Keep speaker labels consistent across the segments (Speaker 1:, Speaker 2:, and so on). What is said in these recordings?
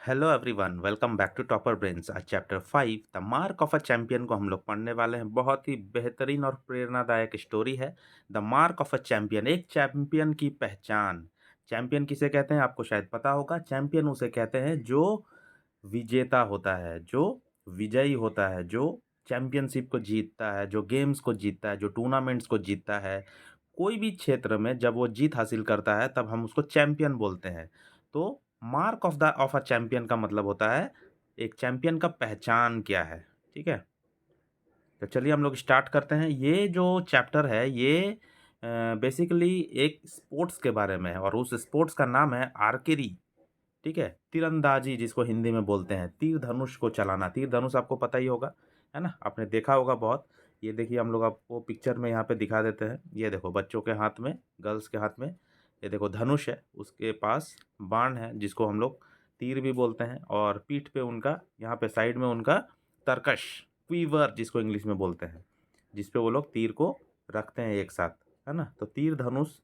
Speaker 1: Hello everyone, welcome back to Topper Brains. आज chapter 5 the mark of a champion को हम लोग पढ़ने वाले हैं। बहुत ही बेहतरीन और प्रेरणादायक स्टोरी है। The mark of a champion, एक चैंपियन की पहचान। चैंपियन किसे कहते हैं आपको शायद पता होगा। चैंपियन उसे कहते हैं जो विजेता होता है, जो विजयी होता है, जो चैंपियनशिप को जीतता है, जो गेम्स को जीतता है, जो टूर्नामेंट्स को जीतता है। कोई भी क्षेत्र में जब वो जीत हासिल करता है तब हम उसको चैंपियन बोलते हैं। तो मार्क ऑफ अ चैंपियन का मतलब होता है एक चैंपियन का पहचान क्या है। ठीक है, तो चलिए हम लोग स्टार्ट करते हैं। ये जो चैप्टर है ये बेसिकली एक स्पोर्ट्स के बारे में है और उस स्पोर्ट्स का नाम है आर्चरी। ठीक है, तीरंदाजी जिसको हिंदी में बोलते हैं, तीर धनुष को चलाना। तीर धनुष आपको पता ही होगा, है ना, आपने देखा होगा बहुत। ये देखिए हम लोग आपको पिक्चर में यहाँ पे दिखा देते हैं। ये देखो बच्चों के हाथ में, गर्ल्स के हाथ में ये देखो धनुष है, उसके पास बाण है जिसको हम लोग तीर भी बोलते हैं, और पीठ पे उनका, यहाँ पे साइड में उनका तरकश, क्वीवर जिसको इंग्लिश में बोलते हैं, जिस पे वो लोग तीर को रखते हैं एक साथ, है ना। तो तीर धनुष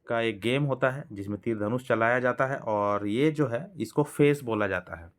Speaker 1: का एक गेम होता है जिसमें तीर धनुष चलाया जाता है, और ये जो है इसको फेस बोला जाता है।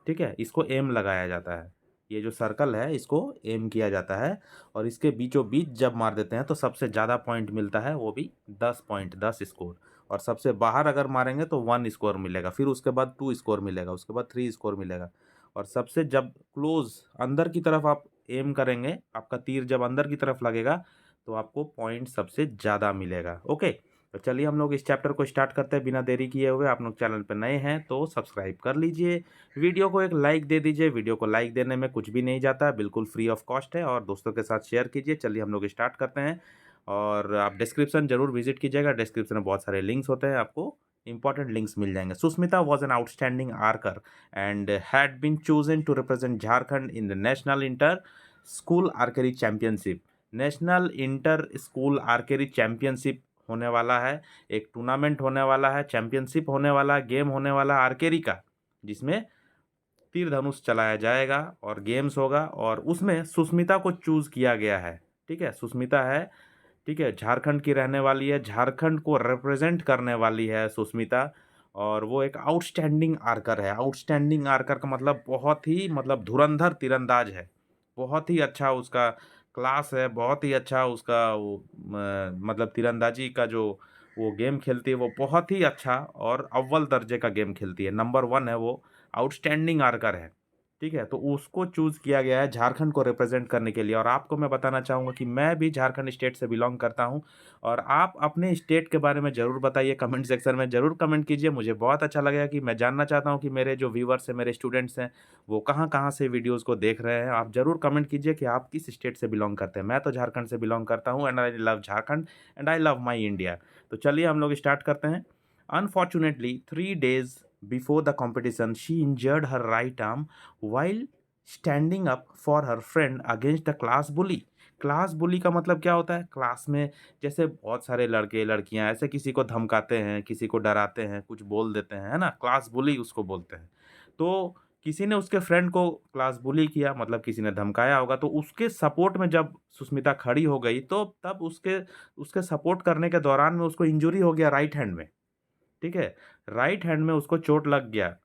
Speaker 1: ठीक है, इसको एम लगाया जाता है। ये जो सर्कल है इसको एम किया जाता है, और इसके बीचों बीच जब मार देते हैं तो सबसे ज़्यादा पॉइंट मिलता है, वो भी 10 पॉइंट, 10 स्कोर। और सबसे बाहर अगर मारेंगे तो 1 स्कोर मिलेगा, फिर उसके बाद 2 स्कोर मिलेगा, उसके बाद 3 स्कोर मिलेगा। और सबसे जब क्लोज अंदर की तरफ आप एम करेंगे, आपका तीर जब अंदर की तरफ लगेगा तो आपको पॉइंट सबसे ज़्यादा मिलेगा। ओके, तो चलिए हम लोग इस चैप्टर को स्टार्ट करते हैं बिना देरी किए हुए। आप लोग चैनल पर नए हैं तो सब्सक्राइब कर लीजिए, वीडियो को एक लाइक दे दीजिए। वीडियो को लाइक देने में कुछ भी नहीं जाता, बिल्कुल फ्री ऑफ कॉस्ट है, और दोस्तों के साथ शेयर कीजिए। चलिए हम लोग स्टार्ट करते हैं, और आप डिस्क्रिप्शन जरूर विजिट कीजिएगा। डिस्क्रिप्शन में बहुत सारे लिंक्स होते हैं, आपको इंपॉर्टेंट लिंक्स मिल जाएंगे। Sushmita was an outstanding archer and had been chosen to represent Jharkhand in the national inter school archery championship. National inter school archery championship होने वाला है, एक टूर्नामेंट होने वाला है, चैंपियनशिप होने वाला है, गेम होने वाला आर्चरी का, जिसमें तीर धनुष चलाया जाएगा और गेम्स होगा, और उसमें सुष्मिता को चूज किया गया है। ठीक है, सुष्मिता है, ठीक है, झारखंड की रहने वाली है, झारखंड को रिप्रेजेंट करने वाली है सुष्मिता। और वो एक आउटस्टैंडिंग आर्कर है। आउटस्टैंडिंग आर्कर का मतलब बहुत ही, मतलब धुरंधर तीरंदाज है। बहुत ही अच्छा उसका क्लास है, बहुत ही अच्छा उसका वो मतलब तीरंदाजी का जो वो गेम खेलती है वो बहुत ही अच्छा और अव्वल दर्जे का गेम खेलती है। नंबर 1 है वो, आउटस्टैंडिंग आर्कर है। ठीक है, तो उसको चूज़ किया गया है झारखंड को रिप्रेजेंट करने के लिए। और आपको मैं बताना चाहूँगा कि मैं भी झारखंड स्टेट से बिलोंग करता हूँ, और आप अपने स्टेट के बारे में ज़रूर बताइए, कमेंट सेक्शन में ज़रूर कमेंट कीजिए। मुझे बहुत अच्छा लगेगा कि मैं जानना चाहता हूँ कि मेरे जो व्यूवर्स हैं, मेरे स्टूडेंट्स हैं, वो कहाँ कहाँ से वीडियोज़ को देख रहे हैं। आप ज़रूर कमेंट कीजिए कि आप किस स्टेट से बिलोंग करते हैं। मैं तो झारखंड से बिलोंग करता हूँ, and I love Jharkhand and I love my India. तो चलिए हम लोग स्टार्ट करते हैं। Unfortunately, 3 days before the competition, she injured her right arm while standing up for her friend against the class bully. Class bully का मतलब क्या होता है? क्लास में जैसे बहुत सारे लड़के लड़कियां ऐसे किसी को धमकाते हैं, किसी को डराते हैं, कुछ बोल देते हैं, है ना, क्लास बुली उसको बोलते हैं। तो किसी ने उसके फ्रेंड को क्लास बुली किया, मतलब किसी ने धमकाया होगा, तो उसके सपोर्ट में जब सुष्मिता खड़ी हो गई तो तब उसके उसके सपोर्ट करने के दौरान में उसको इंजरी हो गया राइट हैंड में। ठीक है, राइट हैंड में उसको चोट लग गया,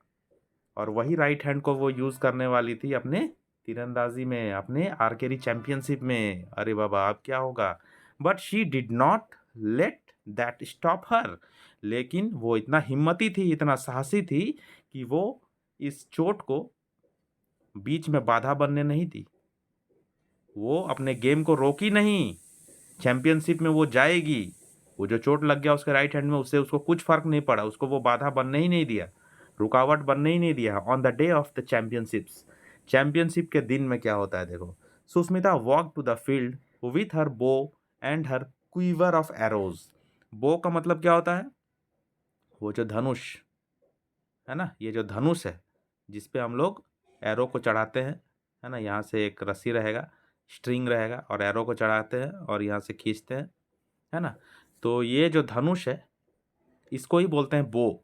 Speaker 1: और वही राइट हैंड को वो यूज़ करने वाली थी अपने तीरंदाजी में, अपने आर्चरी चैंपियनशिप में। अरे बाबा अब क्या होगा? But she did not let that stop हर। लेकिन वो इतना हिम्मती थी, इतना साहसी थी कि वो इस चोट को बीच में बाधा बनने नहीं दी। वो अपने गेम को रोकी नहीं, चैंपियनशिप में वो जाएगी। वो जो चोट लग गया उसके राइट हैंड में, उससे उसको कुछ फर्क नहीं पड़ा, उसको वो बाधा बनने ही नहीं दिया, रुकावट बनने ही नहीं दिया। On the day of the championships, championship के दिन में क्या होता है देखो, Sushmita walk to the field with her bow and her quiver of arrows. Bow का मतलब क्या होता है? वो जो धनुष है ना, ये जो धनुष है जिस पे हम लोग एरो को चढ़ाते हैं, है ना, यहाँ से एक रस्सी रहेगा, स्ट्रिंग रहेगा, और एरो को चढ़ाते हैं और यहाँ से खींचते हैं, है ना। तो ये जो धनुष है इसको ही बोलते हैं बो।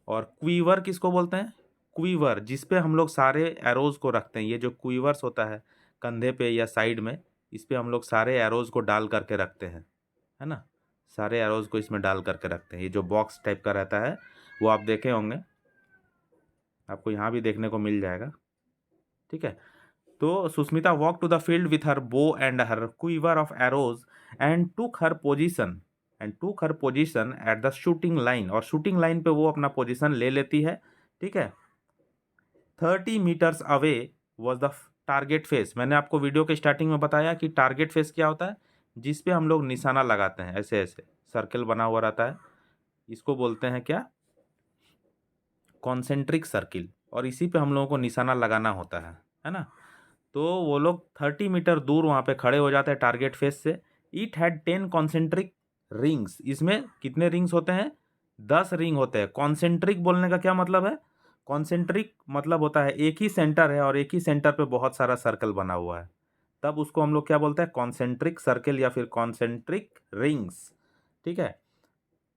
Speaker 1: और क्वीवर किसको बोलते हैं? क्वीवर जिस पे हम लोग सारे एरोज को रखते हैं। ये जो क्वीवर्स होता है कंधे पे या साइड में, इस पे हम लोग सारे एरोज को डाल करके रखते हैं, है ना। सारे एरोज को इसमें डाल करके रखते हैं। ये जो बॉक्स टाइप का रहता है वो आप देखे होंगे, आपको यहाँ भी देखने को मिल जाएगा, ठीक है। तो Sushmita walk to the field with her bow and her quiver of arrows and took her position at the shooting line, और शूटिंग लाइन पे वो अपना पोजीशन ले लेती है, ठीक है। 30 meters away was the target face. मैंने आपको वीडियो के स्टार्टिंग में बताया कि टारगेट फेस क्या होता है, जिस पे हम लोग निशाना लगाते हैं, ऐसे ऐसे सर्कल बना हुआ रहता है, इसको बोलते हैं क्या, कॉन्सेंट्रिक सर्किल, और इसी पे हम लोगों को निशाना लगाना होता है ना। तो वो लोग 30 मीटर दूर वहाँ पे खड़े हो जाते हैं टारगेट फेस से। इट हैड 10 कॉन्सेंट्रिक रिंग्स, इसमें कितने रिंग्स होते हैं, 10 रिंग होते हैं। कॉन्सेंट्रिक बोलने का क्या मतलब है, कॉन्सेंट्रिक मतलब होता है एक ही सेंटर है और एक ही सेंटर पे बहुत सारा सर्कल बना हुआ है, तब उसको हम लोग क्या बोलते हैं, कॉन्सेंट्रिक सर्कल या फिर कॉन्सेंट्रिक रिंग्स, ठीक है।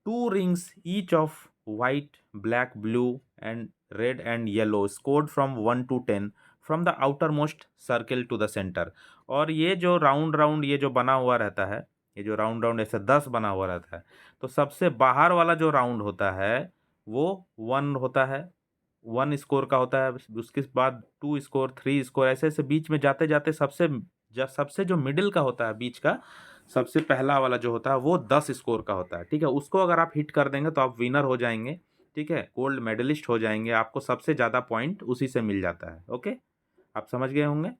Speaker 1: 2 rings each of white, black, blue, and red and yellow scored from 1 to 10 from the outermost circle to the center। और ये जो राउंड राउंड ये जो बना हुआ रहता है, ये जो राउंड राउंड ऐसे 10 बना हुआ रहता है, तो सबसे बाहर वाला जो राउंड होता है वो 1 होता है, 1 स्कोर का होता है। उसके बाद 2 स्कोर, 3 स्कोर, ऐसे ऐसे बीच में जाते जाते सबसे जो मिडिल का होता है, बीच का सबसे पहला वाला जो होता है वो 10 स्कोर का होता है, ठीक है। उसको अगर आप हिट कर देंगे तो आप विनर हो जाएंगे, ठीक है, गोल्ड मेडलिस्ट हो जाएंगे, आपको सबसे ज़्यादा पॉइंट उसी से मिल जाता है। ओके, आप समझ गए होंगे।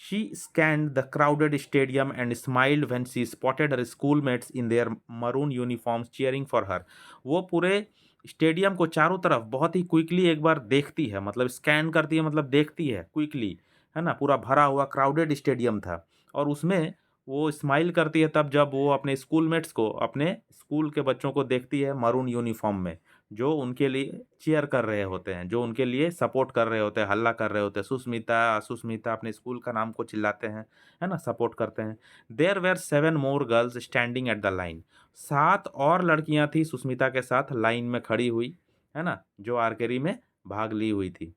Speaker 1: She scanned the crowded stadium and smiled when she spotted her schoolmates in their maroon uniforms cheering for her। वो पूरे स्टेडियम को चारों तरफ बहुत ही क्विकली एक बार देखती है, मतलब स्कैन करती है, मतलब देखती है क्विकली, है ना। पूरा भरा हुआ क्राउडेड स्टेडियम था और उसमें वो स्माइल करती है तब जब वो अपने स्कूलमेट्स को, अपने स्कूल के बच्चों को देखती है मरून यूनिफॉर्म में, जो उनके लिए चीयर कर रहे होते हैं, जो उनके लिए सपोर्ट कर रहे होते हैं, हल्ला कर रहे होते हैं, सुष्मिता सुष्मिता अपने स्कूल का नाम को चिल्लाते हैं, है ना, सपोर्ट करते हैं। There were 7 more girls standing at the line. 7 और लड़कियां थी सुष्मिता के साथ लाइन में खड़ी हुई, है ना, जो आर्चरी में भाग ली हुई थी।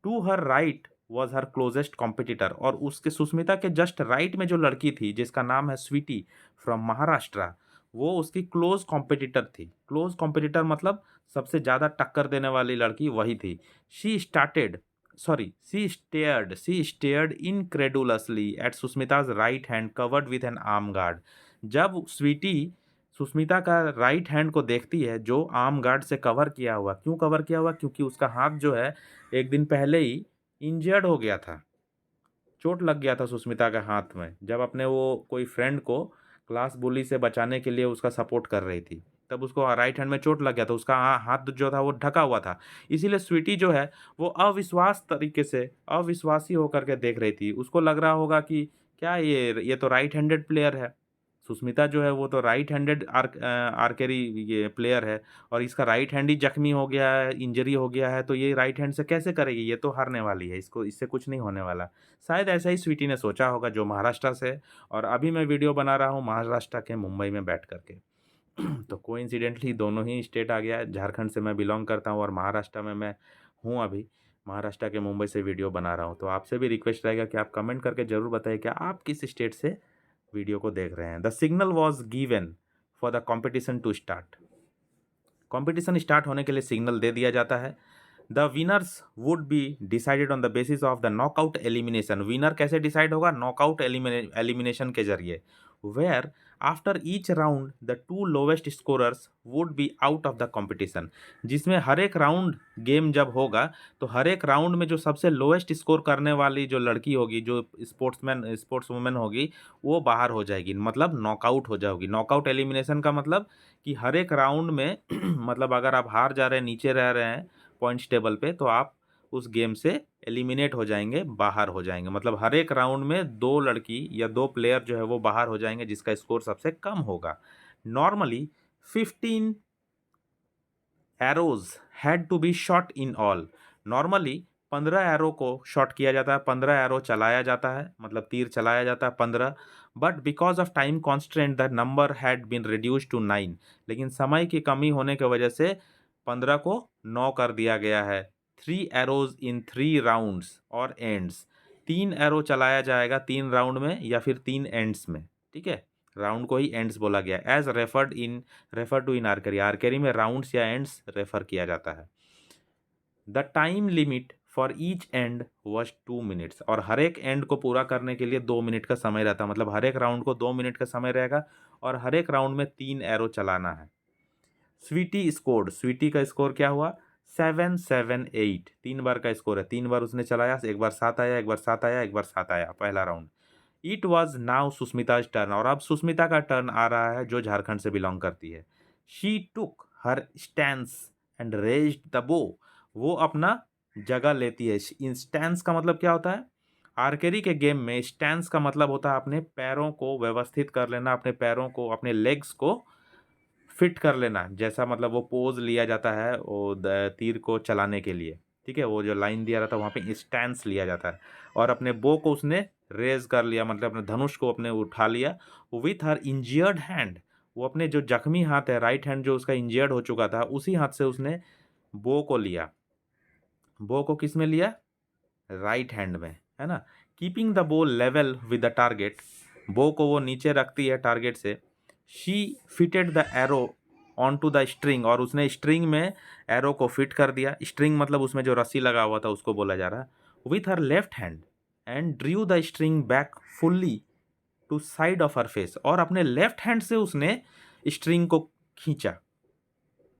Speaker 1: To her right was her closest competitor, और उसके सुष्मिता के जस्ट राइट में जो लड़की थी जिसका नाम है स्वीटी फ्रॉम महाराष्ट्र, वो उसकी क्लोज कॉम्पिटिटर थी। क्लोज कॉम्पिटिटर मतलब सबसे ज़्यादा टक्कर देने वाली लड़की वही थी। She stared incredulously at Sushmita's right hand covered with an arm guard. जब स्वीटी सुष्मिता का राइट हैंड को देखती है जो आर्म गार्ड से कवर किया हुआ, क्यों कवर किया हुआ, क्योंकि उसका हाथ जो है एक दिन पहले ही इंजर्ड हो गया था, चोट लग गया था सुष्मिता के हाथ में, जब अपने वो कोई फ्रेंड को क्लास बुली से बचाने के लिए उसका सपोर्ट कर रही थी, तब उसको राइट हैंड में चोट लग गया था, उसका हाथ जो था वो ढका हुआ था। इसीलिए स्वीटी जो है वो अविश्वास तरीके से, अविश्वासी होकर के देख रही थी। उसको लग रहा होगा कि क्या ये तो राइट हैंडेड प्लेयर है, सुष्मिता जो है वो तो राइट हैंडेड आर्चरी ये प्लेयर है, और इसका राइट हैंड ही जख्मी हो गया है, इंजरी हो गया है, तो ये राइट हैंड से कैसे करेगी, ये तो हारने वाली है, इसको इससे कुछ नहीं होने वाला। शायद ऐसा ही स्वीटी ने सोचा होगा, जो महाराष्ट्र से है, और अभी मैं वीडियो बना रहा हूँ महाराष्ट्र के मुंबई में बैठ करके। तो कोइंसिडेंटली दोनों ही स्टेट आ गया है, झारखंड से मैं बिलोंग करता हूँ और महाराष्ट्र में मैं हूँ अभी, महाराष्ट्र के मुंबई से वीडियो बना रहा हूँ। तो आपसे भी रिक्वेस्ट रहेगा कि आप कमेंट करके ज़रूर बताइए कि आप किस स्टेट से वीडियो को देख रहे हैं। The signal was given for the competition to start. Competition start होने के लिए सिग्नल दे दिया जाता है। The winners would be decided on the basis of the knockout elimination. Winner कैसे डिसाइड होगा, नॉकआउट एलिमिनेशन के जरिए। Where after each round the 2 lowest scorers would be out of the competition. जिसमें हर एक राउंड गेम जब होगा तो हर एक राउंड में जो सबसे लोएस्ट स्कोर करने वाली जो लड़की होगी, जो स्पोर्ट्स वुमेन होगी, वो बाहर हो जाएगी, मतलब नॉकआउट हो जाएगी। नॉकआउट एलिमिनेशन का मतलब कि हर एक राउंड में मतलब अगर आप हार जा रहे हैं, नीचे रह रहे हैं पॉइंट्स टेबल पे, तो आप उस गेम से एलिमिनेट हो जाएंगे, बाहर हो जाएंगे। मतलब हर एक राउंड में 2 लड़की या 2 प्लेयर जो है वो बाहर हो जाएंगे जिसका स्कोर सबसे कम होगा। Normally 15 arrows had to be shot in all. Normally 15 arrow को शॉट किया जाता है, 15 एरो चलाया जाता है, मतलब तीर चलाया जाता है 15। But because of time constant the number had been reduce to 9। लेकिन समय की कमी होने की वजह से 15 को 9 कर दिया गया है। 3 एरोज इन 3 राउंड्स और एंड्स। 3 एरो चलाया जाएगा 3 राउंड में या फिर 3 एंड्स में, ठीक है। राउंड को ही एंड्स बोला गया, एज रेफर टू इन आर्करी, आर्करी में राउंड्स या एंड्स रेफर किया जाता है। The time limit for each and was 2 minutes, और हर एक एंड को पूरा करने के लिए 2 मिनट का समय रहता है, मतलब हर एक राउंड को 2 मिनट का समय रहेगा और हर एक राउंड में 3 एरो चलाना है। स्वीटी स्कोर्ड, स्वीटी का स्कोर क्या हुआ, 7-7-8, 3 बार का स्कोर है, 3 बार उसने चलाया, एक बार 7 आया, एक बार 7 आया, एक बार 7 आया, पहला round. It was now Sushmita's turn, और अब सुष्मिता का टर्न आ रहा है जो झारखंड से बिलोंग करती है। She took her stance and raised the बो, वो अपना जगह लेती है। इन स्टैंस का मतलब क्या होता है, आर्चरी के गेम में स्टैंस का मतलब होता है अपने पैरों को व्यवस्थित कर लेना, अपने पैरों को, अपने लेग्स को फिट कर लेना, जैसा मतलब वो पोज लिया जाता है वो तीर को चलाने के लिए, ठीक है, वो जो लाइन दिया रहता है वहाँ पे स्टैंस लिया जाता है। और अपने बो को उसने रेज कर लिया, मतलब अपने धनुष को अपने उठा लिया विथ हर इंजियर्ड हैंड, वो अपने जो जख्मी हाथ है, राइट हैंड जो उसका इंजियर्ड हो चुका था, उसी हाथ से उसने बो को लिया। बो को किस में लिया, राइट हैंड में, है ना। Keeping the bow level with the target, bow को वो नीचे रखती है टारगेट से। She fitted the arrow on to the string, और उसने स्ट्रिंग में एरो को फिट कर दिया, स्ट्रिंग मतलब उसमें जो रस्सी लगा हुआ था उसको बोला जा रहा है। With her left hand and drew the string back fully to side of her face, और अपने लेफ्ट हैंड से उसने स्ट्रिंग को खींचा,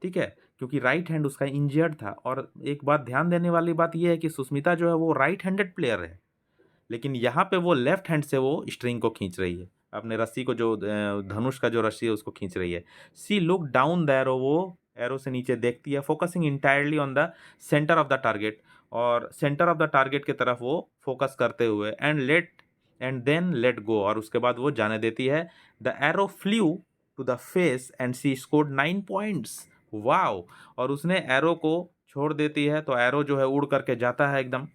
Speaker 1: ठीक है, क्योंकि राइट हैंड उसका इंजर्ड था। और एक बात ध्यान देने वाली बात यह है कि सुष्मिता जो है वो राइट हैंडेड प्लेयर है, लेकिन यहाँ पे वो लेफ्ट हैंड से वो स्ट्रिंग को खींच रही है, अपने रस्सी को, जो धनुष का जो रस्सी है उसको खींच रही है। See look down the arrow, वो एरो से नीचे देखती है, focusing entirely on the centre of the target, और सेंटर ऑफ द टारगेट की तरफ वो फोकस करते हुए, एंड देन लेट गो, और उसके बाद वो जाने देती है। The arrow flew to the face and she scored 9 points, wow. और उसने एरो को छोड़ देती है तो एरो जो है उड़ करके जाता है एकदम,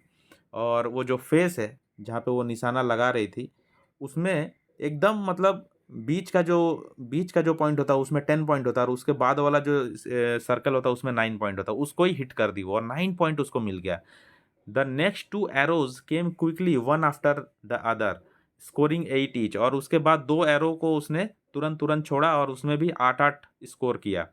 Speaker 1: और वो जो फेस है जहाँ पे वो निशाना लगा रही थी उसमें एकदम, मतलब बीच का जो पॉइंट होता है उसमें 10 पॉइंट होता है, और उसके बाद वाला जो सर्कल होता है उसमें 9 पॉइंट होता है, उसको ही हिट कर दी वो, और 9 पॉइंट उसको मिल गया। The next 2 arrows came quickly one after the other, scoring 8 each, और उसके बाद 2 एरो को उसने तुरंत तुरंत छोड़ा और उसमें भी 8-8 स्कोर किया।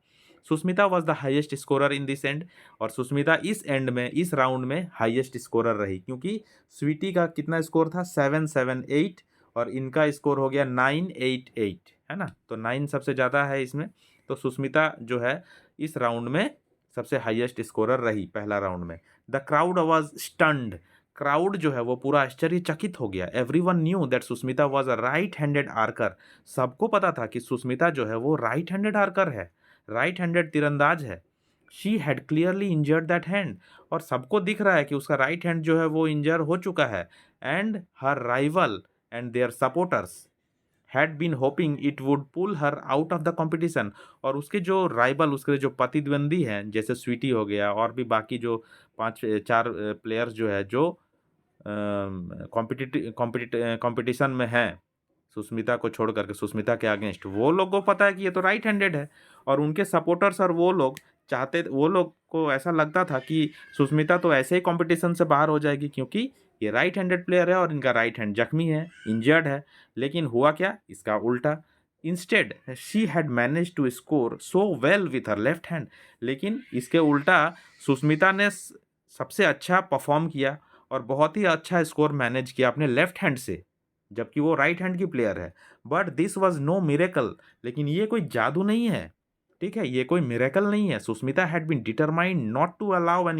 Speaker 1: Sushmita was the highest scorer in this and, और सुष्मिता इस एंड में, इस राउंड में हाईएस्ट स्कोरर रही, क्योंकि स्वीटी का कितना स्कोर था, 7-7-8, और इनका स्कोर हो गया 9-8-8, है ना, तो 9 सबसे ज़्यादा है इसमें। तो सुष्मिता जो है इस राउंड में सबसे हाईएस्ट स्कोरर रही पहला राउंड में। The crowd was stunned, crowd जो है वो पूरा आश्चर्यचकित हो गया। Everyone knew that Sushmita was a right handed archer, सबको पता था कि सुष्मिता जो है वो राइट हैंडेड आर्कर है, राइट हैंडेड तीरंदाज है। She had clearly injured that hand, और सबको दिख रहा है कि उसका राइट हैंड जो है वो इंजर हो चुका है। And her rival and their supporters had been hoping it would pull her out of the competition, और उसके जो राइवल, उसके जो प्रतिद्वंदी हैं, जैसे स्वीटी हो गया और भी बाकी जो 5-4 प्लेयर्स जो है जो कंपटीशन में हैं, सुष्मिता को छोड़ करके, सुष्मिता के अगेंस्ट, वो लोग को पता है कि ये तो राइट हैंडेड है, और उनके सपोर्टर्स और वो लोग चाहते, वो लोग को ऐसा लगता था कि सुष्मिता तो ऐसे ही कंपटीशन से बाहर हो जाएगी, क्योंकि ये राइट हैंडेड प्लेयर है और इनका राइट हैंड जख्मी है, इंजर्ड है। लेकिन हुआ क्या, इसका उल्टा। Instead she had manage to score so well with her left hand, लेकिन इसके उल्टा सुष्मिता ने सबसे अच्छा परफॉर्म किया और बहुत ही अच्छा स्कोर मैनेज किया अपने लेफ्ट हैंड से, जबकि वो राइट हैंड की प्लेयर है। But this was no miracle, लेकिन ये कोई जादू नहीं है, ठीक है, ये कोई मिरेकल नहीं है। Sushmita had been determined not to allow an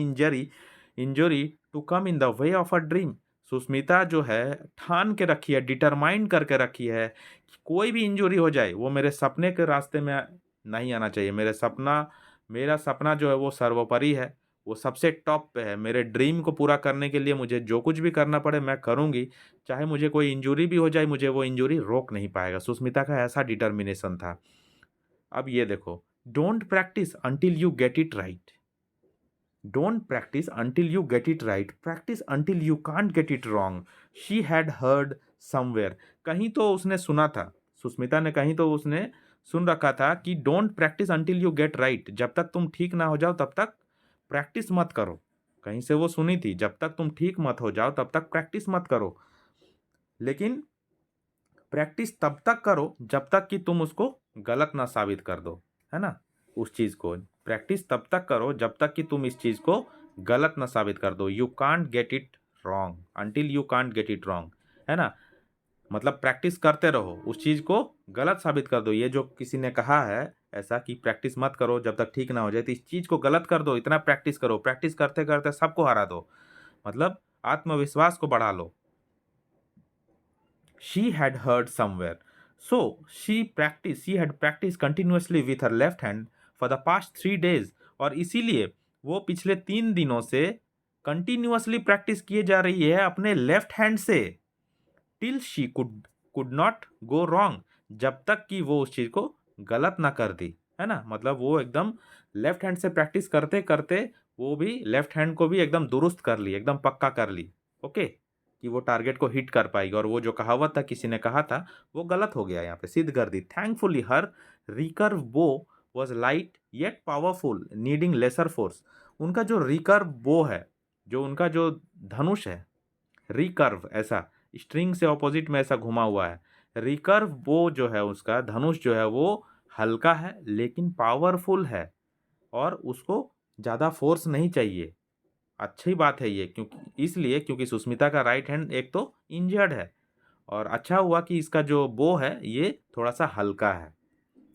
Speaker 1: injury to come in the way of a dream, Sushmita जो है ठान के रखी है, डिटरमाइंड करके रखी है कि कोई भी इंजरी हो जाए वो मेरे सपने के रास्ते में नहीं आना चाहिए। मेरा सपना जो है वो सर्वोपरि है, वो सबसे टॉप पे है। मेरे ड्रीम को पूरा करने के लिए मुझे जो कुछ भी करना पड़े मैं करूँगी, चाहे मुझे कोई इंजरी भी हो जाए, मुझे वो इंजरी रोक नहीं पाएगा। सुष्मिता का ऐसा डिटर्मिनेशन था। अब ये देखो, don't practice until you get it right, don't practice until you get it right, practice until you can't get it wrong. She had heard somewhere, कहीं तो उसने सुना था, सुष्मिता ने कहीं तो उसने सुन रखा था कि don't practice until you get right, जब तक तुम ठीक ना हो जाओ तब तक प्रैक्टिस मत करो। कहीं से वो सुनी थी, जब तक तुम ठीक मत हो जाओ तब तक प्रैक्टिस मत करो। लेकिन प्रैक्टिस तब तक करो जब तक कि तुम उसको गलत ना साबित कर दो, है ना? उस चीज़ को। प्रैक्टिस तब तक करो जब तक कि तुम इस चीज़ को गलत ना साबित कर दो। You can't get it wrong until you can't get it wrong, है ना? मतलब प्रैक्टिस करते रहो, उस चीज़ को गलत साबित कर दो। ये जो किसी ने कहा है ऐसा कि प्रैक्टिस मत करो जब तक ठीक ना हो जाए, तो इस चीज़ को गलत कर दो, इतना प्रैक्टिस करो, प्रैक्टिस करते-करते सबको हरा दो। मतलब आत्मविश्वास को बढ़ा लो। She had heard somewhere. So she had practiced continuously with her left hand for the past 3 days. और इसीलिए वो पिछले 3 दिनों से कंटिन्यूअसली प्रैक्टिस किए जा रही है अपने लेफ्ट हैंड से, till she could not go wrong, जब तक कि वो उस चीज को गलत ना कर दी, है ना? मतलब वो एकदम लेफ्ट हैंड से प्रैक्टिस करते करते वो भी लेफ्ट हैंड को भी एकदम दुरुस्त कर ली, एकदम पक्का कर ली। ओके, कि वो टारगेट को हिट कर पाएगी, और वो जो कहावत था किसी ने कहा था वो गलत हो गया, यहाँ पे सिद्ध कर दी। Thankfully her recurve bow was light yet powerful, needing lesser force. उनका जो रिकर्व बो है, जो उनका जो धनुष है, रिकर्व ऐसा स्ट्रिंग से ऑपोजिट में ऐसा घुमा हुआ है, रिकर्व बो जो है उसका धनुष जो है वो हल्का है लेकिन पावरफुल है, और उसको ज़्यादा फोर्स नहीं चाहिए। अच्छी बात है ये, क्योंकि इसलिए क्योंकि सुष्मिता का राइट हैंड एक तो इंजर्ड है, और अच्छा हुआ कि इसका जो बो है ये थोड़ा सा हल्का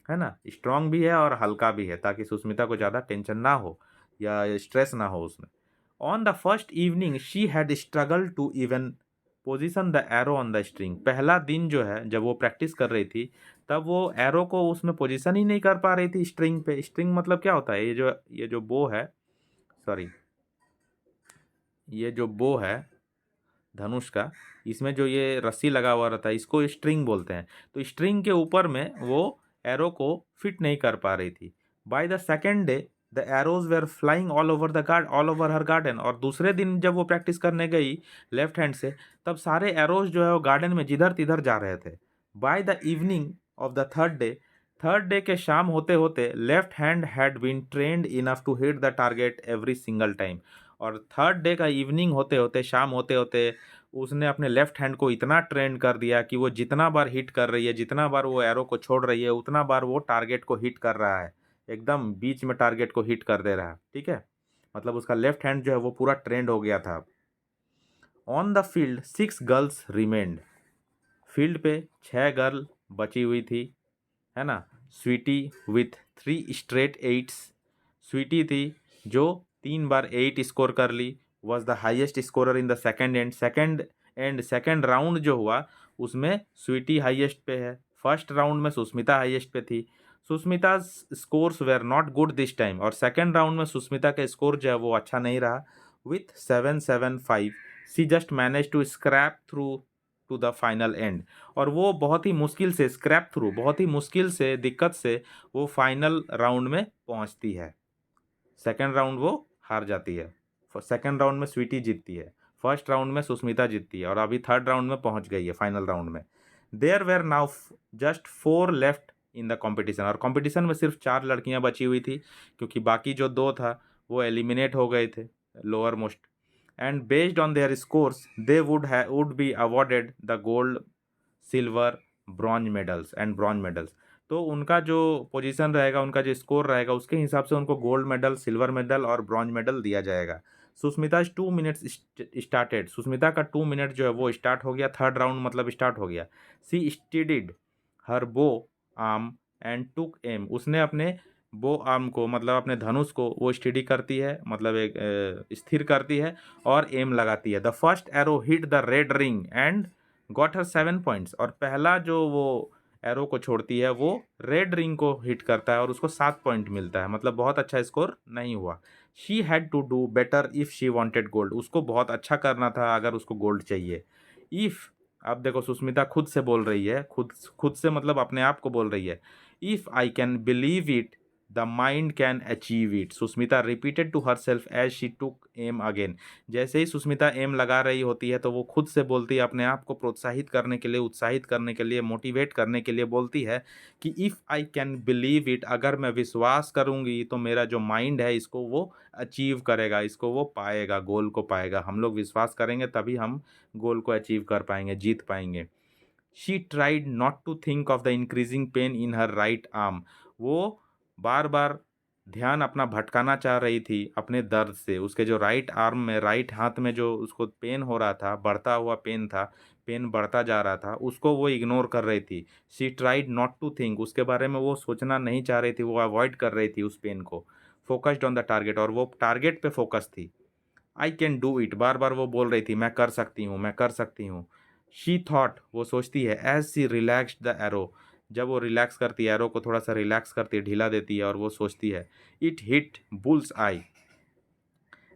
Speaker 1: है ना? स्ट्रांग भी है और हल्का भी है, ताकि सुष्मिता को ज़्यादा टेंशन ना हो या स्ट्रेस ना हो उसमें। On the first evening she had struggle to even position the arrow on the string. पहला दिन जो है जब वो प्रैक्टिस कर रही थी, तब वो एरो को उसमें पोजीशन ही नहीं कर पा रही थी स्ट्रिंग पे। स्ट्रिंग मतलब क्या होता है? ये जो बो है, सॉरी, ये जो बो है धनुष का, इसमें जो ये रस्सी लगा हुआ रहता है इसको स्ट्रिंग बोलते हैं। तो स्ट्रिंग के ऊपर में वो एरो को फिट नहीं कर पा रही थी। By the second day the arrows were flying all over her garden. और दूसरे दिन जब वो प्रैक्टिस करने गई लेफ्ट हैंड से, तब सारे एरोज जो है वो गार्डन में जिधर तिधर जा रहे थे। By the evening of the third day के शाम होते होते left hand had been trained enough to hit the target every single time. और थर्ड डे का इवनिंग होते होते, शाम होते होते, उसने अपने लेफ्ट हैंड को इतना ट्रेन कर दिया कि वो जितना बार हिट कर रही है, जितना बार वो एरो को छोड़ रही है, उतना बार वो टारगेट को हिट कर रहा है, एकदम बीच में टारगेट को हिट कर दे रहा है। ठीक है, मतलब उसका लेफ्ट हैंड जो है वो पूरा ट्रेंड हो गया था। On the field 6 girls remained. Field पे 6 गर्ल बची हुई थी, है ना? Sweety with 3 straight 8s। Sweety थी जो 3 बार 8 स्कोर कर ली, was the highest scorer in the second round जो हुआ उसमें स्वीटी हाईएस्ट पे है। फर्स्ट राउंड में सुष्मिता हाईएस्ट पे थी। Sushmita scores were not good this time, और सेकेंड राउंड में सुष्मिता का स्कोर जो है वो अच्छा नहीं रहा। With 7-7-5 she just manage to scrape through to the final end. और वो बहुत ही मुश्किल से स्क्रैप थ्रू, बहुत ही मुश्किल से, दिक्कत से वो फाइनल राउंड में पहुंचती है। सेकेंड राउंड वो हार जाती है, सेकेंड राउंड में स्वीटी जीतती है, फर्स्ट राउंड में सुष्मिता जीतती है, और अभी थर्ड राउंड में पहुंच गई है, फाइनल राउंड में। There were now just 4 left in the competition. और कंपटीशन में सिर्फ 4 लड़कियां बची हुई थी, क्योंकि बाकी जो 2 था वो एलिमिनेट हो गए थे, lower most. And based on their scores they would be awarded the gold, silver, bronze medals. तो उनका जो पोजीशन रहेगा, उनका जो स्कोर रहेगा, उसके हिसाब से उनको गोल्ड मेडल, सिल्वर मेडल और ब्रॉन्ज मेडल दिया जाएगा। Sushmita 2 minutes started. सुष्मिता का 2 मिनट जो है वो स्टार्ट हो गया, थर्ड राउंड मतलब स्टार्ट हो गया। सी स्टडीड हर बो आर्म एंड टुक एम। उसने अपने बो आर्म को, मतलब अपने धनुष को वो स्टडी करती है, मतलब एक स्थिर करती है, और एम लगाती है। The first arrow hit the red ring and got her 7 points. और पहला जो वो एरो को छोड़ती है वो रेड रिंग को हिट करता है और उसको 7 पॉइंट मिलता है, मतलब बहुत अच्छा स्कोर नहीं हुआ। She had to do better if she wanted gold. उसको बहुत अच्छा करना था अगर उसको गोल्ड चाहिए। इफ़, अब देखो सुष्मिता खुद से बोल रही है, खुद खुद से मतलब अपने आप को बोल रही है। If I can believe it the mind can achieve it, Sushmita repeated to herself as she took aim again. जैसे ही सुष्मिता एम लगा रही होती है तो वो खुद से बोलती है, अपने आप को प्रोत्साहित करने के लिए, उत्साहित करने के लिए, मोटिवेट करने के लिए बोलती है कि if I can believe it, अगर मैं विश्वास करूँगी तो मेरा जो माइंड है इसको वो अचीव करेगा, इसको वो पाएगा, गोल को पाएगा। हम लोग विश्वास करेंगे तभी हम गोल को अचीव कर पाएंगे, जीत पाएंगे। She tried not to think of the increasing pain in her right arm. वो बार बार ध्यान अपना भटकाना चाह रही थी अपने दर्द से। उसके जो राइट आर्म में, राइट हाथ में जो उसको पेन हो रहा था, बढ़ता हुआ पेन था, पेन बढ़ता जा रहा था, उसको वो इग्नोर कर रही थी। She tried not to think, उसके बारे में वो सोचना नहीं चाह रही थी, वो अवॉइड कर रही थी उस पेन को। फोकस्ड ऑन द टारगेट, और वो टारगेट पे फोकस थी। आई कैन डू इट, बार बार वो बोल रही थी, मैं कर सकती हूँ, मैं कर सकती हूँ। शी थॉट, वो सोचती है, as she relaxed the arrow, जब वो रिलैक्स करती है, एरो को थोड़ा सा रिलैक्स करती है, ढीला देती है, और वो सोचती है, इट हिट बुल्स आई।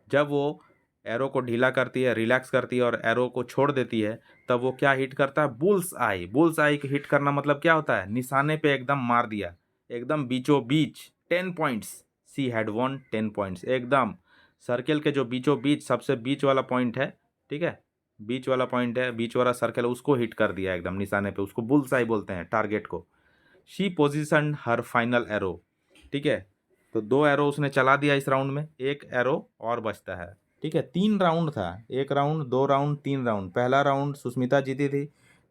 Speaker 1: जब वो एरो को ढीला करती है, रिलैक्स करती है और एरो को छोड़ देती है, तब वो क्या हिट करता है? बुल्स आई। बुल्स आई को हिट करना मतलब क्या होता है? निशाने पे एकदम मार दिया, एकदम बीचों बीच। 10 points, she had won 10 points, एकदम सर्कल के जो बीचों बीच, सबसे बीच वाला पॉइंट है, ठीक है, बीच वाला पॉइंट है, बीच वाला सर्कल है, उसको हिट कर दिया एकदम निशाने पे, उसको बुल्स आई बोलते हैं, टारगेट को। She position her final arrow, ठीक है। तो 2 एरो उसने चला दिया इस राउंड में, 1 एरो और बचता है, ठीक है। 3 राउंड था, 1 राउंड, 2 राउंड, 3 राउंड। पहला राउंड सुष्मिता जीती थी,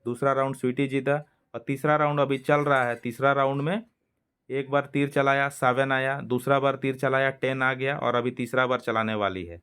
Speaker 1: दूसरा राउंड स्वीटी जीता, और तीसरा राउंड अभी चल रहा है। तीसरा राउंड में एक बार तीर चलाया, 7 आया, दूसरा बार तीर चलाया, 10 आ गया, और अभी तीसरा बार चलाने वाली है।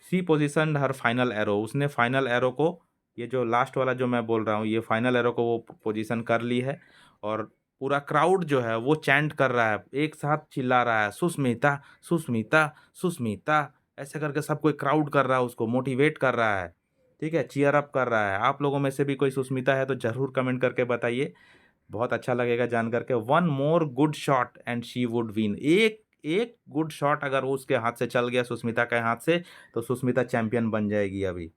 Speaker 1: सी पोजिशन हर फाइनल एरो, उसने फाइनल एरो को, ये जो लास्ट वाला जो मैं बोल रहा हूँ, ये फाइनल एरो को वो पोजीशन कर ली है। और पूरा क्राउड जो है वो चैंट कर रहा है, एक साथ चिल्ला रहा है, सुष्मिता, सुष्मिता, सुष्मिता, ऐसे करके सब कोई क्राउड कर रहा है, उसको मोटिवेट कर रहा है, ठीक है, चीयर अप कर रहा है। आप लोगों में से भी कोई सुष्मिता है तो ज़रूर कमेंट करके बताइए, बहुत अच्छा लगेगा जान करके। One more good shot and she would win, एक एक गुड शॉट अगर वो उसके हाथ से चल गया, सुष्मिता के हाथ से, तो सुष्मिता चैंपियन बन जाएगी अभी।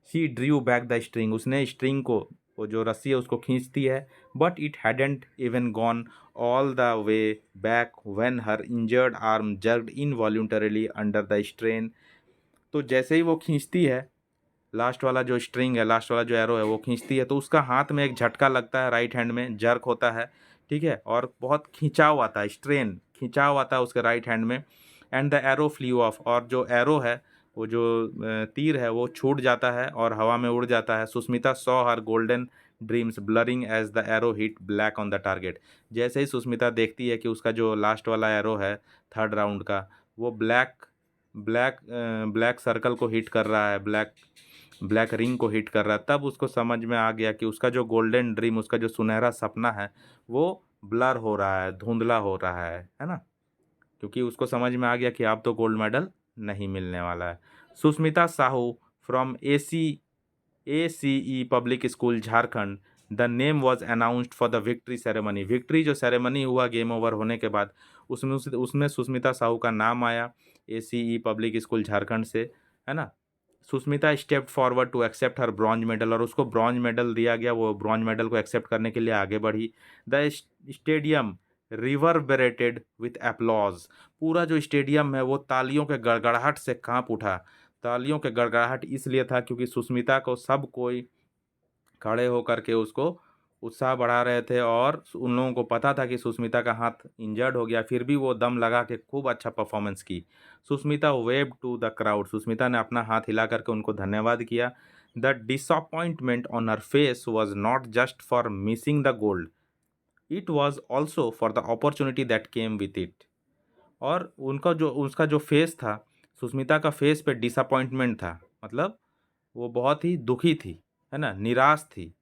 Speaker 1: She drew back the string, उसने स्ट्रिंग को, वो जो रस्सी है उसको खींचती है, but it hadn't even gone all the way back when her injured arm jerked involuntarily under the strain. तो जैसे ही वो खींचती है, लास्ट वाला जो स्ट्रिंग है, लास्ट वाला जो एरो है, वो खींचती है, तो उसका हाथ में एक झटका लगता है, राइट हैंड में जर्क होता है, ठीक है, और बहुत खिंचाव आता है, स्ट्रेन, खिंचाव आता है उसके राइट हैंड में। And the arrow flew off, और जो एरो है, वो जो तीर है, वो छूट जाता है और हवा में उड़ जाता है। Sushmita saw her golden dreams blurring as the arrow hit black on the target. जैसे ही सुष्मिता देखती है कि उसका जो लास्ट वाला एरो है, थर्ड राउंड का, वो ब्लैक ब्लैक ब्लैक सर्कल को हिट कर रहा है, ब्लैक ब्लैक रिंग को हिट कर रहा है, तब उसको समझ में आ गया कि उसका जो गोल्डन ड्रीम, उसका जो सुनहरा सपना है, वो ब्लर हो रहा है, धुंधला हो रहा है ना। क्योंकि उसको समझ में आ गया कि अब तो गोल्ड मेडल नहीं मिलने वाला है। Sushmita Sahu from ACE public school Jharkhand, the name was announced for the victory ceremony. Victory जो सेरेमनी हुआ गेम ओवर होने के बाद, उसमें उसमें सुष्मिता साहू का नाम आया, ACE पब्लिक स्कूल झारखंड से, है ना। Sushmita stepped forward to accept her bronze medal, और उसको ब्रॉन्ज मेडल दिया गया, वो ब्रॉन्ज मेडल को एक्सेप्ट करने के लिए आगे बढ़ी। द स्टेडियम रिवर्बरेटेड विथ एप्लॉज, पूरा जो स्टेडियम है वो तालियों के गड़गड़ाहट से कांप उठा। तालियों के गड़गड़ाहट इसलिए था क्योंकि सुष्मिता को सब कोई खड़े होकर के उसको उत्साह बढ़ा रहे थे, और उन लोगों को पता था कि सुष्मिता का हाथ इंजर्ड हो गया, फिर भी वो दम लगा के खूब अच्छा परफॉर्मेंस की। Sushmita wave to the crowd, Sushmita ने अपना हाथ हिला करके उनको धन्यवाद किया। The disappointment on her face was not just for missing the gold, it was also for the opportunity that came with it. और उनका जो, उसका जो फेस था, सुष्मिता का फेस पे डिसअपॉइंटमेंट था, मतलब वो बहुत ही दुखी थी, है ना, निराश थी।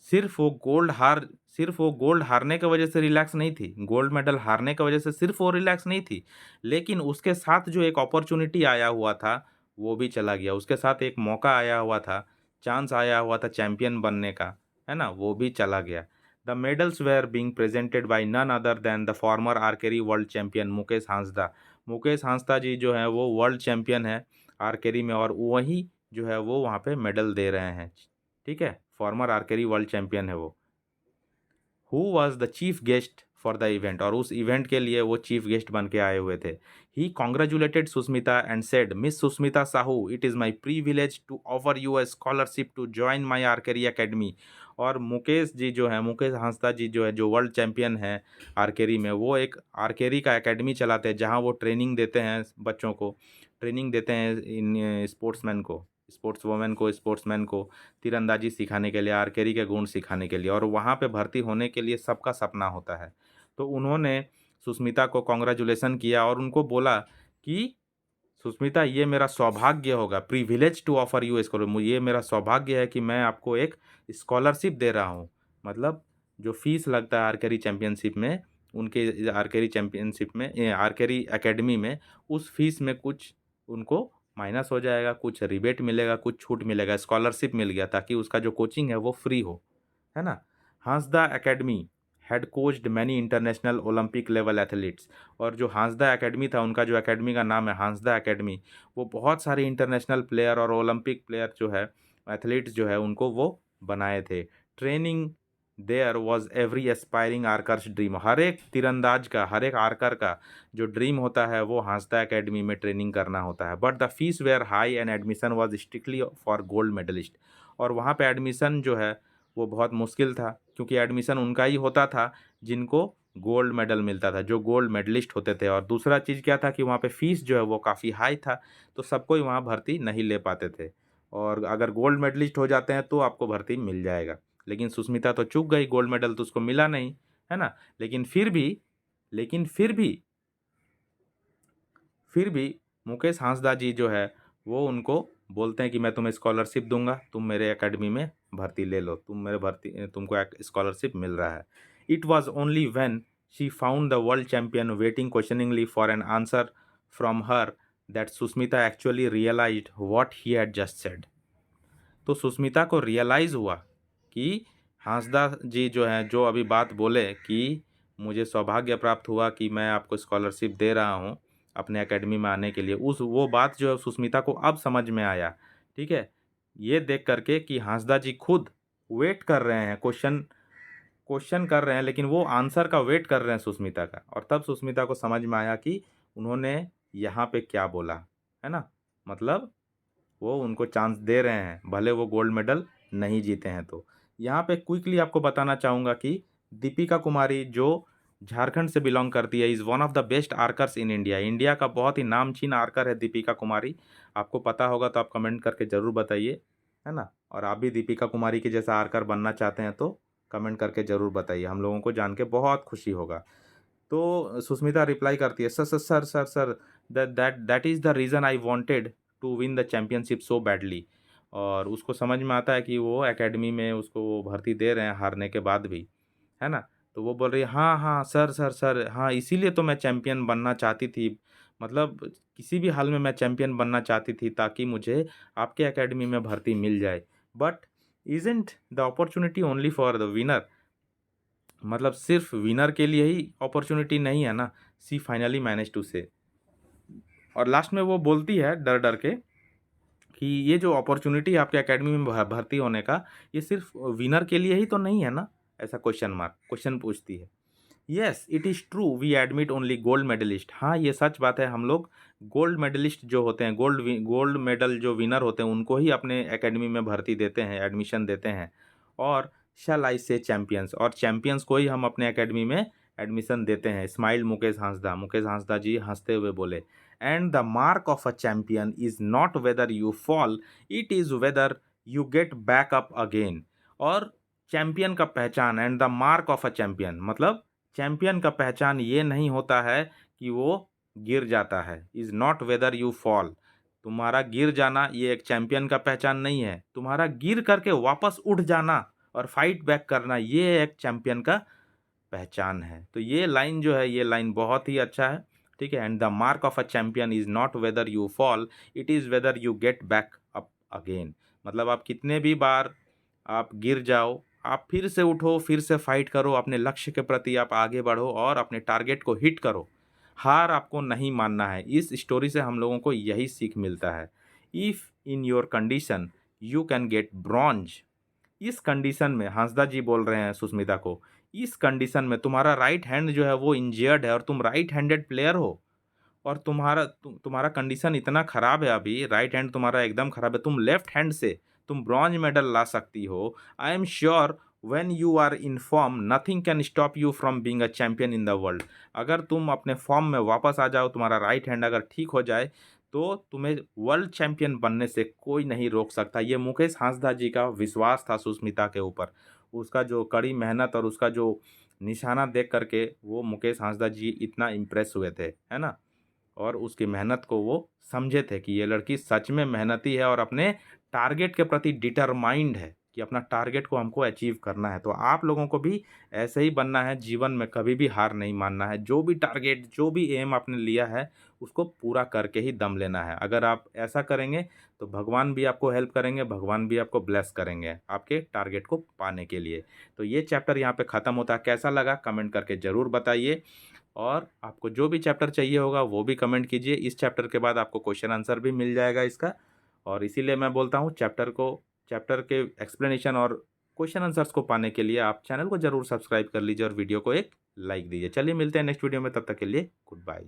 Speaker 1: सिर्फ वो गोल्ड हार सिर्फ वो गोल्ड हारने की वजह से रिलैक्स नहीं थी, गोल्ड मेडल हारने की वजह से सिर्फ वो रिलैक्स नहीं थी, लेकिन उसके साथ जो एक अपॉर्चुनिटी आया हुआ था, वो भी चला गया। उसके साथ एक मौका आया हुआ था, चांस आया हुआ था चैंपियन बनने का, है ना, वो भी चला गया। The medals were being presented by none other than the former archery world champion Mukesh Hansda. Mukesh Hansda ji जो हैं वो वर्ल्ड चैंपियन है आर्चरी में, और वही जो है वो वहाँ पे मेडल दे रहे हैं, ठीक है, फॉर्मर आर्चरी वर्ल्ड चैंपियन है वो। Who was the chief guest for the event, और उस इवेंट के लिए वो चीफ गेस्ट बन के आए हुए थे। He congratulated Sushmita and said, Miss Sushmita Sahu, it is my privilege to offer you a scholarship to join my archery academy. और मुकेश जी जो है, मुकेश हांसदा जी जो है, जो वर्ल्ड चैंपियन है आर्चरी में, वो एक आर्चरी का अकेडमी चलाते हैं, जहाँ वो ट्रेनिंग देते हैं बच्चों को, ट्रेनिंग देते हैं इन स्पोर्ट्समैन को, स्पोर्ट्स वुमेन को, स्पोर्ट्समैन को तीरंदाजी सिखाने के लिए, आर्चरी के गुण सिखाने के लिए, और वहाँ पे भर्ती होने के लिए सबका सपना होता है। तो उन्होंने सुष्मिता को कांग्रेचुलेशन किया और उनको बोला कि सुष्मिता, ये मेरा सौभाग्य होगा, privilege to offer you scholar, ये मेरा सौभाग्य है कि मैं आपको एक स्कॉलरशिप दे रहा हूँ। मतलब जो फीस लगता है आर्चरी चैंपियनशिप में, उनके आर्चरी चैंपियनशिप में, आर्चरी एकेडमी में, उस फीस में कुछ उनको माइनस हो जाएगा, कुछ रिबेट मिलेगा, कुछ छूट मिलेगा, स्कॉलरशिप मिल गया ताकि उसका जो कोचिंग है वो फ्री हो, है ना। Hansda academy had coached many international Olympic level athletes, और जो हांसदा एकेडमी था, उनका जो एकेडमी का नाम है हांसदा एकेडमी, वो बहुत सारे इंटरनेशनल प्लेयर और ओलंपिक प्लेयर जो है, एथलीट्स जो है, उनको वो बनाए थे। Training there was every aspiring archer's dream, हर एक तीरंदाज का, हर एक आर्कर का जो ड्रीम होता है वो हांसदा एकेडमी में ट्रेनिंग करना होता है। But the fees were high and admission was strictly for gold medalist, और वहाँ पे एडमिशन जो है वो बहुत मुश्किल था, क्योंकि एडमिशन उनका ही होता था जिनको गोल्ड मेडल मिलता था, जो गोल्ड मेडलिस्ट होते थे। और दूसरा चीज़ क्या था कि वहाँ पे फ़ीस जो है वो काफ़ी हाई था, तो सबको ही वहाँ भर्ती नहीं ले पाते थे, और अगर गोल्ड मेडलिस्ट हो जाते हैं तो आपको भर्ती मिल जाएगा। लेकिन सुष्मिता तो चूक गई, गोल्ड मेडल तो उसको मिला नहीं, है ना। लेकिन फिर भी मुकेश हांसदा जी जो है वो उनको बोलते हैं कि मैं तुम्हें स्कॉलरशिप दूंगा, तुम मेरे एकेडमी में भर्ती ले लो, तुमको एक स्कॉलरशिप मिल रहा है। It was only when she found the world champion waiting questioningly for an answer from her that Sushmita actually realised what he had just said. तो सुष्मिता को रियलाइज़ हुआ कि हांसदा जी जो हैं, जो अभी बात बोले कि मुझे सौभाग्य प्राप्त हुआ कि मैं आपको स्कॉलरशिप दे रहा हूँ अपने एकेडमी में आने के लिए, उस वो बात जो है सुष्मिता को अब समझ में आया। ठीक है, ये देख करके कि हांसदा जी खुद वेट कर रहे हैं, क्वेश्चन क्वेश्चन कर रहे हैं, लेकिन वो आंसर का वेट कर रहे हैं सुष्मिता का, और तब सुष्मिता को समझ में आया कि उन्होंने यहाँ पे क्या बोला, है ना। मतलब वो उनको चांस दे रहे हैं, भले वो गोल्ड मेडल नहीं जीते हैं। तो यहाँ पे क्विकली आपको बताना चाहूँगा कि दीपिका कुमारी, जो झारखंड से बिलोंग करती है, is one of the best archers in India. India का बहुत ही नामचीन आर्कर है दीपिका कुमारी। आपको पता होगा तो आप कमेंट करके ज़रूर बताइए, है ना। और आप भी दीपिका कुमारी के जैसा आर्कर बनना चाहते हैं तो कमेंट करके ज़रूर बताइए, हम लोगों को जान के बहुत खुशी होगा। तो सुष्मिता रिप्लाई करती है, sir sir sir sir sir, that is the reason I wanted to win the championship so badly. और उसको समझ में आता है कि वो एकेडमी में उसको वो भर्ती दे रहे हैं हारने के बाद भी, है ना। तो वो बोल रही है, हाँ हाँ सर सर सर, हाँ इसीलिए तो मैं चैंपियन बनना चाहती थी, मतलब किसी भी हाल में मैं चैंपियन बनना चाहती थी ताकि मुझे आपके एकेडमी में भर्ती मिल जाए। But isn't the opportunity only for the winner, मतलब सिर्फ विनर के लिए ही अपॉर्चुनिटी नहीं है ना। सी फाइनली मैनेज टू से, और लास्ट में वो बोलती है डर डर के कि ये जो अपॉर्चुनिटी है आपके एकेडमी में भर्ती होने का, ये सिर्फ विनर के लिए ही तो नहीं है ना, ऐसा क्वेश्चन पूछती है। Yes it is true we admit only gold medalist, हाँ ये सच बात है, हम लोग गोल्ड मेडलिस्ट जो होते हैं, गोल्ड मेडल जो विनर होते हैं उनको ही अपने एकेडमी में भर्ती देते हैं, एडमिशन देते हैं। और शैल आई से चैंपियंस, और चैंपियंस को ही हम अपने एकेडमी में एडमिशन देते हैं। स्माइल मुकेश हांसदा जी हंसते हुए बोले, and the mark of a champion is not whether you fall, it is whether you get back up again. और चैंपियन का पहचान, and the mark of a champion, मतलब चैंपियन का पहचान ये नहीं होता है कि वो गिर जाता है, is not whether you fall, तुम्हारा गिर जाना ये एक चैंपियन का पहचान नहीं है, तुम्हारा गिर करके वापस उठ जाना और फाइट बैक करना ये एक चैंपियन का पहचान है। तो ये लाइन जो है, ये लाइन बहुत ही अच्छा है। ठीक है, and the mark of a champion is not whether you fall, it is whether you get back up again. मतलब आप कितने भी बार आप गिर जाओ, आप फिर से उठो, फिर से फाइट करो, अपने लक्ष्य के प्रति आप आगे बढ़ो और अपने टारगेट को हिट करो। हार आपको नहीं मानना है। इस स्टोरी से हम लोगों को यही सीख मिलता है। If in your condition you can get bronze, इस कंडीशन में हंसदा जी बोल रहे हैं सुष्मिता को, इस कंडीशन में तुम्हारा राइट हैंड जो है वो इंजर्ड है और तुम राइट हैंडेड प्लेयर हो, और तुम्हारा कंडीशन इतना ख़राब है, अभी राइट हैंड तुम्हारा एकदम ख़राब है, तुम लेफ्ट हैंड से तुम ब्रॉन्ज मेडल ला सकती हो। I am sure when you are in form nothing can stop you from being a champion in the world. अगर तुम अपने फॉर्म में वापस आ जाओ, तुम्हारा राइट हैंड अगर ठीक हो जाए, तो तुम्हें वर्ल्ड चैंपियन बनने से कोई नहीं रोक सकता। ये मुकेश हांसदा जी का विश्वास था सुष्मिता के ऊपर। उसका जो कड़ी मेहनत और उसका जो निशाना देख करके वो मुकेश हांसदा जी इतना इम्प्रेस हुए थे, है ना? और उसकी मेहनत को वो समझे थे कि ये लड़की सच में मेहनती है और अपने टारगेट के प्रति डिटरमाइंड है कि अपना टारगेट को हमको अचीव करना है। तो आप लोगों को भी ऐसे ही बनना है, जीवन में कभी भी हार नहीं मानना है। जो भी टारगेट, जो भी एम आपने लिया है, उसको पूरा करके ही दम लेना है। अगर आप ऐसा करेंगे, तो भगवान भी आपको हेल्प करेंगे, भगवान भी आपको ब्लेस करेंगे आपके टारगेट को पाने के लिए। तो ये चैप्टर यहाँ पे ख़त्म होता है। कैसा लगा कमेंट करके ज़रूर बताइए। और आपको जो भी चैप्टर चाहिए होगा वो भी कमेंट कीजिए। इस चैप्टर के बाद आपको क्वेश्चन आंसर भी मिल जाएगा इसका। और इसीलिए मैं बोलता हूँ चैप्टर के एक्सप्लेनेशन और क्वेश्चन आंसर्स को पाने के लिए आप चैनल को ज़रूर सब्सक्राइब कर लीजिए और वीडियो को एक लाइक दीजिए। चलिए मिलते हैं नेक्स्ट वीडियो में, तब तक के लिए गुड बाय।